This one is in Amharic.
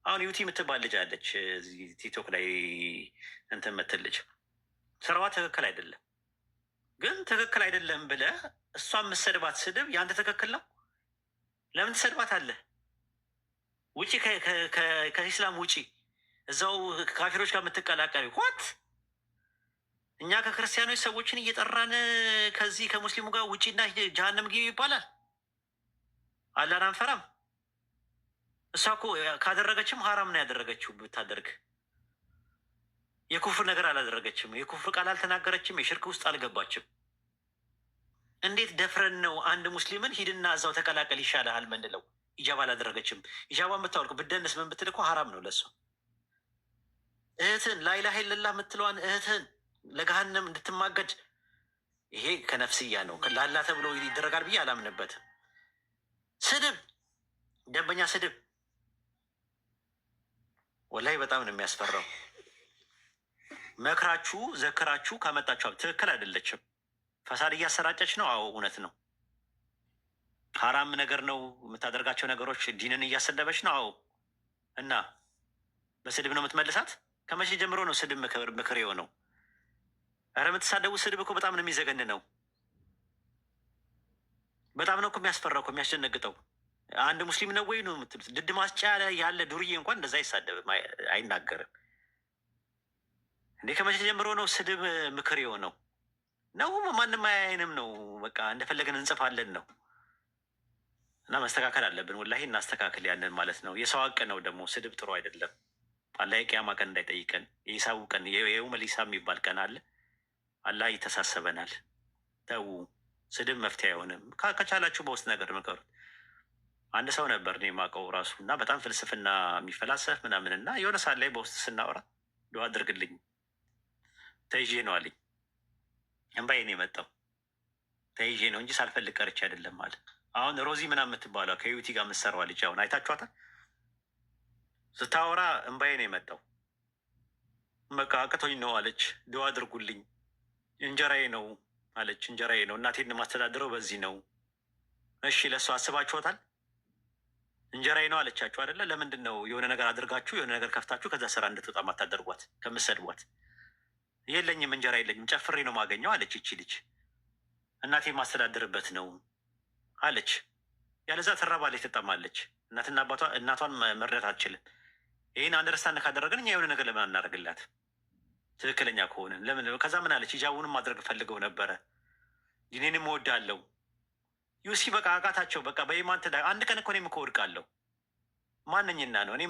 አሁን ዩቲ የምትባል ልጅ አለች እዚህ ቲክቶክ ላይ እንትን የምትል ልጅ ስራዋ ትክክል አይደለም። ግን ትክክል አይደለም ብለህ እሷ የምትሰድባት ስድብ ያንተ ትክክል ነው። ለምን ትሰድባት አለ? ውጪ፣ ከኢስላም ውጪ፣ እዛው ካፊሮች ጋር የምትቀላቀል ኳት። እኛ ከክርስቲያኖች ሰዎችን እየጠራን ከዚህ ከሙስሊሙ ጋር ውጪና ጀሃነም ግቢ ይባላል። አላህን አንፈራም። እሷ እኮ ካደረገችም ሀራም ነው ያደረገችው። ብታደርግ የኩፍር ነገር አላደረገችም። የኩፍር ቃል አልተናገረችም። የሽርክ ውስጥ አልገባችም። እንዴት ደፍረን ነው አንድ ሙስሊምን ሂድና እዛው ተቀላቀል ይሻልሃል ምንለው? ኢጃባ አላደረገችም። ኢጃባ የምታወልቅ ብደንስ ምን ብትል እኮ ሀራም ነው ለሷ። እህትን ላኢላሀ ኢለላህ የምትለዋን እህትን ለገሃነም እንድትማገድ ይሄ ከነፍስያ ነው። ላላ ተብሎ ይደረጋል ብዬ አላምንበትም። ስድብ፣ ደንበኛ ስድብ ወላይ በጣም ነው የሚያስፈራው። መክራችሁ ዘክራችሁ ካመጣችሁ ትክክል አይደለችም። ፈሳድ እያሰራጨች ነው። አዎ እውነት ነው። ሀራም ነገር ነው የምታደርጋቸው ነገሮች። ዲንን እያሰደበች ነው። አዎ እና በስድብ ነው የምትመልሳት። ከመቼ ጀምሮ ነው ስድብ ምክር የሆነው? ኧረ የምትሳደቡት ስድብ እኮ በጣም ነው የሚዘገን ነው። በጣም ነው እኮ የሚያስፈራው እኮ የሚያስደነግጠው። አንድ ሙስሊም ነው ወይ ነው የምትሉት? ድድ ማስጫ ያለ ዱርዬ እንኳን እንደዛ አይሳደብም፣ አይናገርም እንዴ። ከመቼ ጀምሮ ነው ስድብ ምክር የሆነው? ነው ማንም አያየንም ነው። በቃ እንደፈለገን እንጽፋለን ነው። እና መስተካከል አለብን። ወላሂ እናስተካከል ያንን ማለት ነው። የሰው ሀቅ ነው ደግሞ ስድብ ጥሩ አይደለም። አላህ የቅያማ ቀን እንዳይጠይቀን። የሂሳቡ ቀን የየውመል ሂሳብ የሚባል ቀን አለ። አላህ ይተሳሰበናል። ተዉ፣ ስድብ መፍትሄ አይሆንም። ከቻላችሁ በውስጥ ነገር ምከሩት። አንድ ሰው ነበር እኔ የማውቀው ራሱ እና በጣም ፍልስፍና የሚፈላሰፍ ምናምን እና የሆነ ሰዓት ላይ በውስጥ ስናወራ ዱዓ አድርግልኝ ተይዤ ነው አለኝ። እምባዬ ነው የመጣው። ተይዤ ነው እንጂ ሳልፈልግ ቀርቼ አይደለም አለ። አሁን ሮዚ ምናምን የምትባለው ከዩቲ ጋር የምትሰራዋ ልጅ አሁን አይታችኋታል። ስታወራ እምባዬ ነው የመጣው። በቃ አቅቶኝ ነው አለች። ዱዓ አድርጉልኝ፣ እንጀራዬ ነው አለች። እንጀራዬ ነው፣ እናቴን የማስተዳድረው በዚህ ነው። እሺ ለእሱ አስባችኋታል? እንጀራዬ ነው አለቻችሁ አይደለ? ለምንድን ነው የሆነ ነገር አድርጋችሁ የሆነ ነገር ከፍታችሁ ከዛ ስራ እንድትወጣ ማታደርጓት? ከምትሰድቧት የለኝም እንጀራ የለኝም ጨፍሬ ነው ማገኘው አለች። ይቺ ልጅ እናቴ የማስተዳድርበት ነው አለች። ያለዛ ትራባለች፣ ትጠማለች። እናትና አባቷ እናቷን መርዳት አትችልም። ይህን አንደርስታንድ ካደረግን እኛ የሆነ ነገር ለምን አናደርግላት? ትክክለኛ ከሆነ ለምን? ከዛ ምን አለች? ሂጃቡንም ማድረግ ፈልገው ነበረ፣ ዲኔንም እወዳለሁ። ዩሲ በቃ አቃታቸው። በቃ በኢማን አንድ ቀን እኮ እኔም እኮ ወድቃለሁ። ማንኝና ነው እኔ